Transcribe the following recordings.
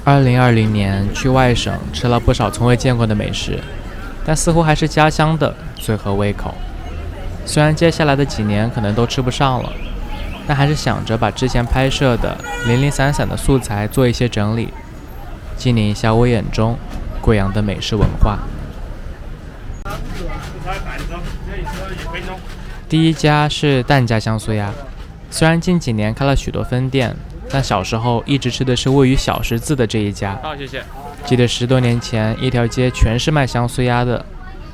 2020年去外省吃了不少从未见过的美食，但似乎还是家乡的最合胃口。虽然接下来的几年可能都吃不上了，但还是想着把之前拍摄的零零散散的素材做一些整理，纪念一下我眼中贵阳的美食文化。第一家是蛋家香酥鸭，虽然近几年开了许多分店，但小时候一直吃的是位于小十字的这一家。好，谢谢。记得10多年前，一条街全是卖香酥鸭的，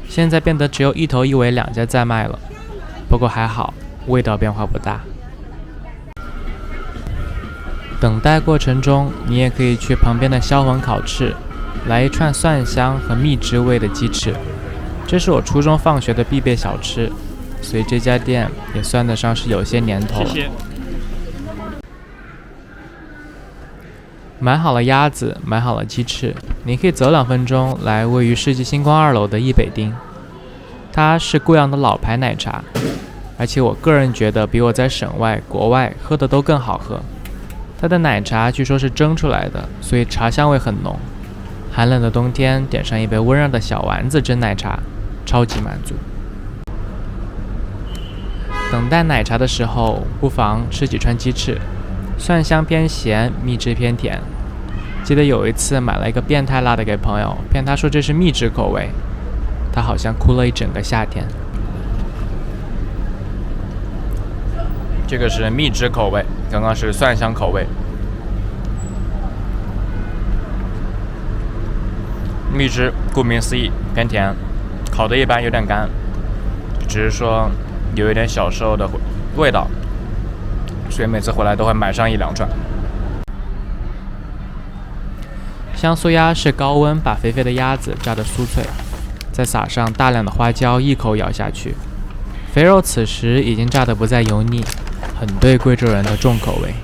现在变得只有一头一尾2家在卖了。不过还好，味道变化不大。等待过程中，你也可以去旁边的销魂烤翅，来一串蒜香和蜜汁味的鸡翅。这是我初中放学的必备小吃，所以这家店也算得上是有些年头了。谢谢。买好了鸭子，买好了鸡翅，你可以走2分钟来位于世纪星光2楼的一北丁。它是贵阳的老牌奶茶，而且我个人觉得比我在省外、国外喝的都更好喝。它的奶茶据说是蒸出来的，所以茶香味很浓。寒冷的冬天，点上一杯温热的小丸子蒸奶茶，超级满足。等待奶茶的时候，不妨吃几串鸡翅，蒜香偏咸，蜜汁偏甜。记得有一次买了一个变态辣的给朋友，骗他说这是蜜汁口味，他好像哭了一整个夏天。这个是蜜汁口味，刚刚是蒜香口味。蜜汁顾名思义偏甜，烤的一般有点干，只是说有一点小时候的味道，所以每次回来都会买上1-2串。香酥鸭是高温把肥肥的鸭子炸得酥脆，再撒上大量的花椒，一口咬下去，肥肉此时已经炸得不再油腻，很对贵州人的重口味。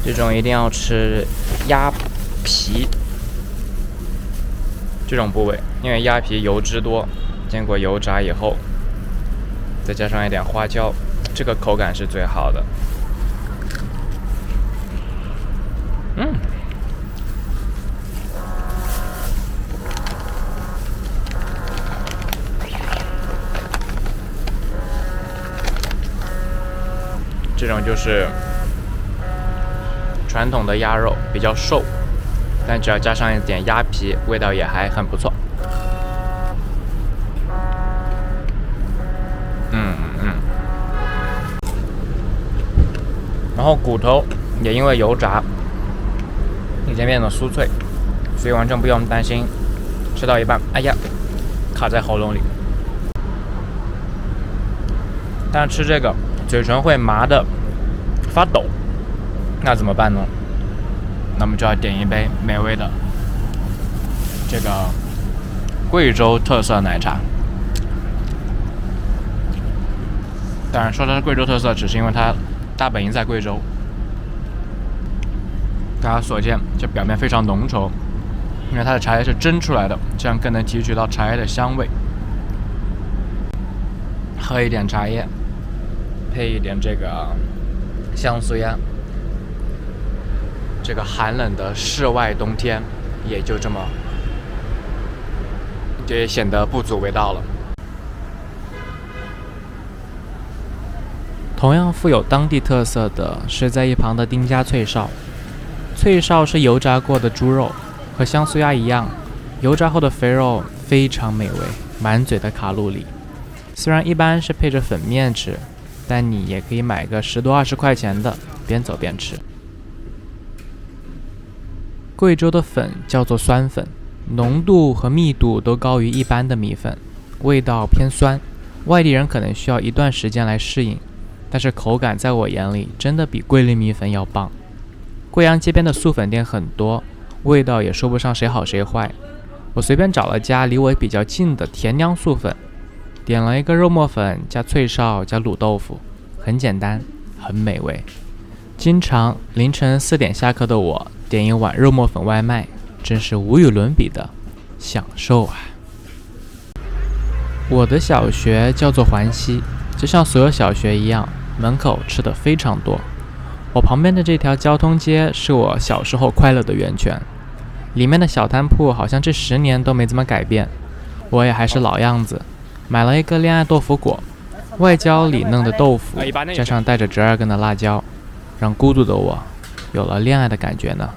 这种一定要吃鸭皮这种部位，因为鸭皮油脂多，经过油炸以后，再加上一点花椒，这个口感是最好的。这种就是传统的鸭肉，比较瘦，但只要加上一点鸭皮，味道也还很不错。然后骨头也因为油炸，已经变得酥脆，所以完全不用担心吃到一半，哎呀，卡在喉咙里。但是吃这个嘴唇会麻的发抖，那怎么办呢？那么就要点一杯美味的这个贵州特色奶茶。当然说它是贵州特色，只是因为它大本营在贵州。大家所见，这表面非常浓稠，因为它的茶叶是蒸出来的，这样更能提取到茶叶的香味。喝一点茶叶，配一点这个香酥鸭，这个寒冷的室外冬天也就这么，这也显得不足为道了。同样富有当地特色的是在一旁的丁家脆哨。脆哨是油炸过的猪肉，和香酥鸭一样，油炸后的肥肉非常美味，满嘴的卡路里。虽然一般是配着粉面吃，但你也可以买个10多20块钱的，边走边吃。贵州的粉叫做酸粉，浓度和密度都高于一般的米粉，味道偏酸，外地人可能需要一段时间来适应，但是口感在我眼里真的比桂林米粉要棒。贵阳街边的素粉店很多，味道也说不上谁好谁坏。我随便找了家离我比较近的田娘素粉，点了一个肉末粉加脆哨加卤豆腐，很简单，很美味。经常凌晨4点下课的我点一碗肉末粉外卖，真是无与伦比的享受啊！我的小学叫做环西，就像所有小学一样，门口吃的非常多。我旁边的这条交通街是我小时候快乐的源泉，里面的小摊铺好像这10年都没怎么改变。我也还是老样子，买了一个恋爱豆腐果，外焦里嫩的豆腐，加上带着折耳根的辣椒，让孤独的我有了恋爱的感觉呢。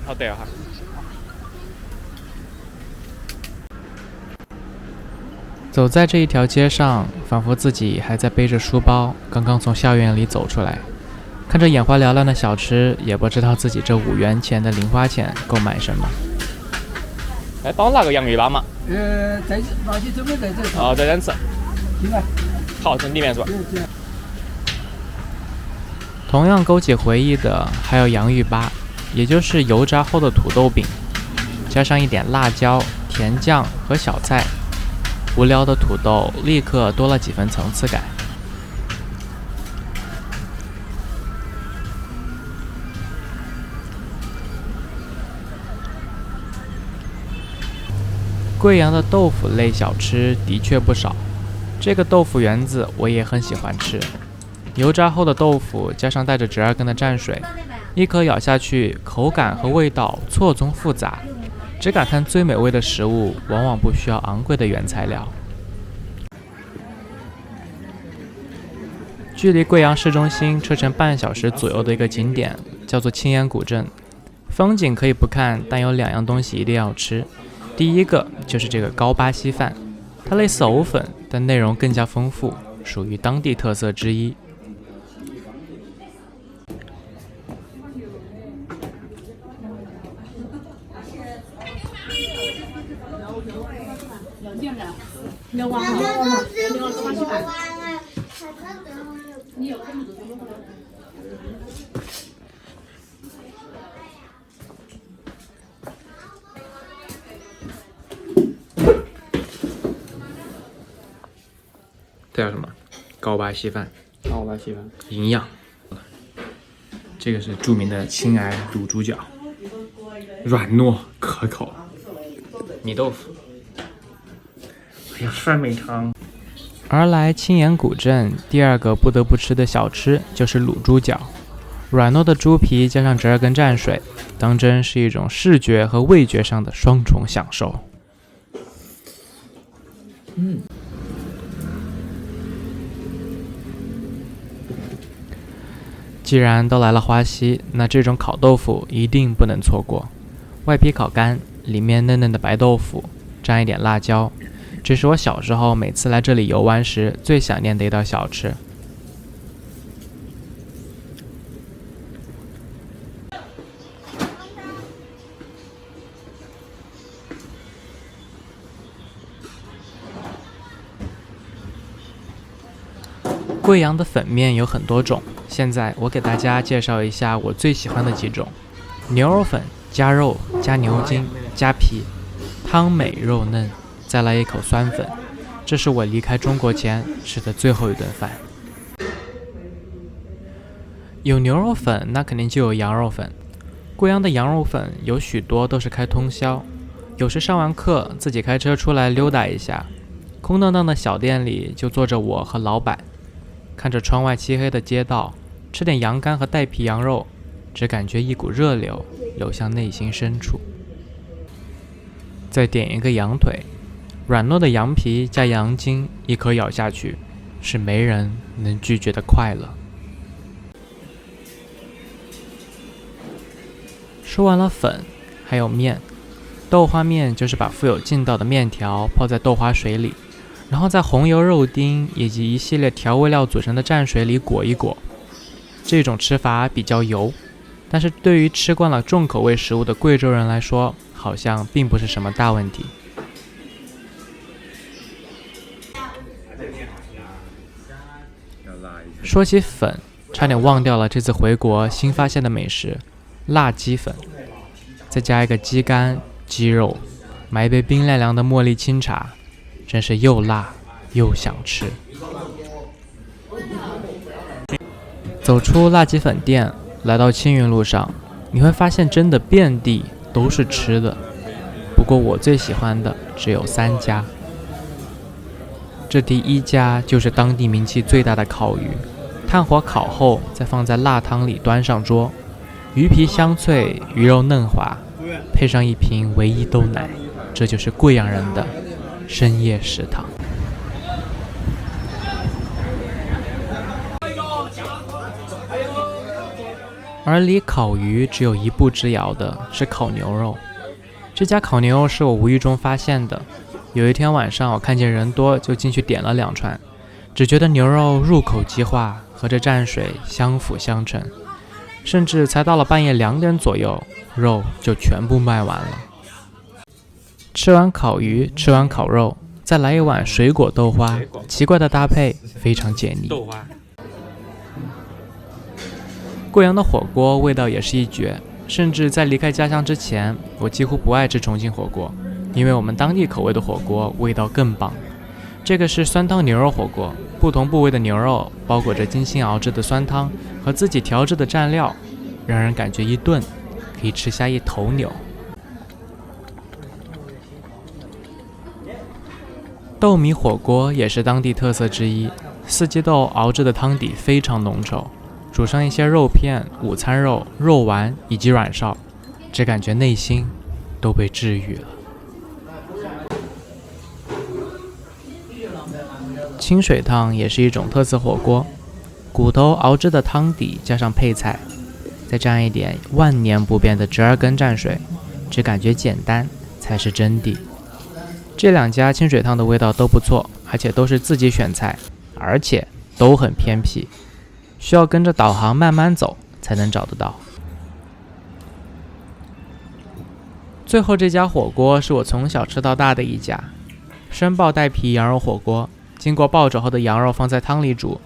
好对啊。走在这一条街上，仿佛自己还在背着书包，刚刚从校园里走出来，看着眼花缭乱的小吃，也不知道自己这5元钱的零花钱够买什么。来，帮我拿个洋芋粑嘛。在那些准备在这。哦，在这吃。进来。好，这里面是吧？同样勾起回忆的还有洋芋粑，也就是油炸后的土豆饼，加上一点辣椒、甜酱和小菜，无聊的土豆立刻多了几分层次感。贵阳的豆腐类小吃的确不少，这个豆腐圆子我也很喜欢吃。油炸后的豆腐加上带着折耳根的蘸水，一口咬下去，口感和味道错综复杂。只感叹最美味的食物往往不需要昂贵的原材料。距离贵阳市中心车程半小时左右的一个景点叫做青岩古镇，风景可以不看，但有2样东西一定要吃。第一个就是这个糕巴稀饭，它类似藕粉，但内容更加丰富，属于当地特色之一。这叫什么？糕巴稀饭。糕巴稀饭，营养。这个是著名的青癌卤猪脚，软糯可口。米豆腐，还有酸梅汤。而来青岩古镇，第2个不得不吃的小吃就是卤猪脚。软糯的猪皮加上折耳根蘸水，当真是一种视觉和味觉上的双重享受。既然都来了花溪，那这种烤豆腐一定不能错过。外皮烤干，里面嫩嫩的白豆腐，沾一点辣椒，这是我小时候每次来这里游玩时最想念的一道小吃。贵阳的粉面有很多种，现在我给大家介绍一下我最喜欢的几种。牛肉粉加肉加牛筋加皮，汤美肉嫩，再来一口酸粉，这是我离开中国前吃的最后一顿饭。有牛肉粉，那肯定就有羊肉粉。贵阳的羊肉粉有许多都是开通宵，有时上完课自己开车出来溜达一下，空荡荡的小店里就坐着我和老板，看着窗外漆黑的街道，吃点羊肝和带皮羊肉，只感觉一股热流流向内心深处。再点一个羊腿，软糯的羊皮加羊筋，一口咬下去，是没人能拒绝的快乐。说完了粉，还有面。豆花面就是把富有劲道的面条泡在豆花水里，然后在红油肉丁以及一系列调味料组成的蘸水里裹一裹。这种吃法比较油，但是对于吃惯了重口味食物的贵州人来说，好像并不是什么大问题。说起粉，差点忘掉了这次回国新发现的美食——辣鸡粉。再加一个鸡肝、鸡肉，买一杯冰凉凉的茉莉清茶，真是又辣又想吃。走出辣鸡粉店，来到青云路上，你会发现真的遍地都是吃的。不过我最喜欢的只有3家。这第一家就是当地名气最大的烤鱼，炭火烤后再放在辣汤里端上桌，鱼皮香脆，鱼肉嫩滑，配上一瓶唯一豆奶，这就是贵阳人的深夜食堂。而离烤鱼只有一步之遥的是烤牛肉。这家烤牛肉是我无意中发现的，有一天晚上我看见人多，就进去点了2串，只觉得牛肉入口即化，和着蘸水相辅相成，甚至才到了半夜2点左右，肉就全部卖完了。吃完烤鱼，吃完烤肉，再来一碗水果豆花，奇怪的搭配，非常解腻。豆花。贵阳的火锅味道也是一绝，甚至在离开家乡之前，我几乎不爱吃重庆火锅，因为我们当地口味的火锅味道更棒。这个是酸汤牛肉火锅，不同部位的牛肉包裹着精心熬制的酸汤和自己调制的蘸料，让人感觉一顿可以吃下一头牛。豆米火锅也是当地特色之一，四季豆熬制的汤底非常浓稠，煮上一些肉片、午餐肉、肉丸以及软臊，只感觉内心都被治愈了。清水烫也是一种特色火锅，骨头熬制的汤底加上配菜，再蘸一点万年不变的折耳根蘸水，只感觉简单才是真谛。这2家清水烫的味道都不错，而且都是自己选菜，而且都很偏僻，需要跟着导航慢慢走才能找得到。最后这家火锅是我从小吃到大的一家，生爆带皮羊肉火锅，经过爆煮后的羊肉放在汤里煮，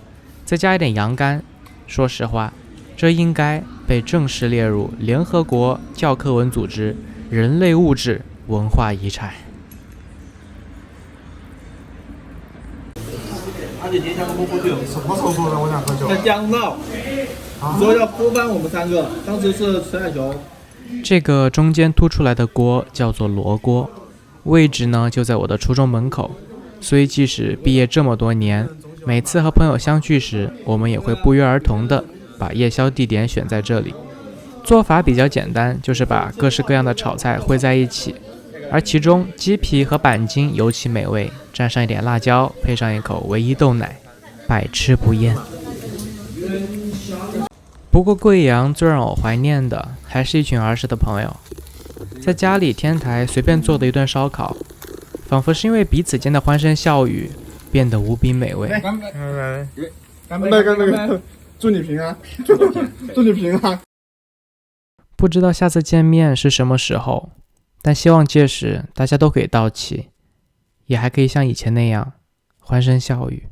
再加一点羊肝。说实话，这应该被正式列入联合国教科文组织人类物质文化遗产。而且今天我们喝酒，什么时候说的？我想喝酒。在江闹，你说要锅翻我们3个，当时是陈海球。这个中间凸出来的锅叫做罗锅，位置呢就在我的初中门口，所以即使毕业这么多年，每次和朋友相聚时，我们也会不约而同的把夜宵地点选在这里。做法比较简单，就是把各式各样的炒菜烩在一起，而其中鸡皮和板筋尤其美味，蘸上一点辣椒，配上一口唯一豆奶，百吃不厌。不过贵阳最让我怀念的还是一群儿时的朋友，在家里天台随便做的一顿烧烤，仿佛是因为彼此间的欢声笑语变得无比美味。干杯！干杯！干杯！祝你平安！祝你平安！不知道下次见面是什么时候，但希望届时大家都可以到齐，也还可以像以前那样欢声笑语。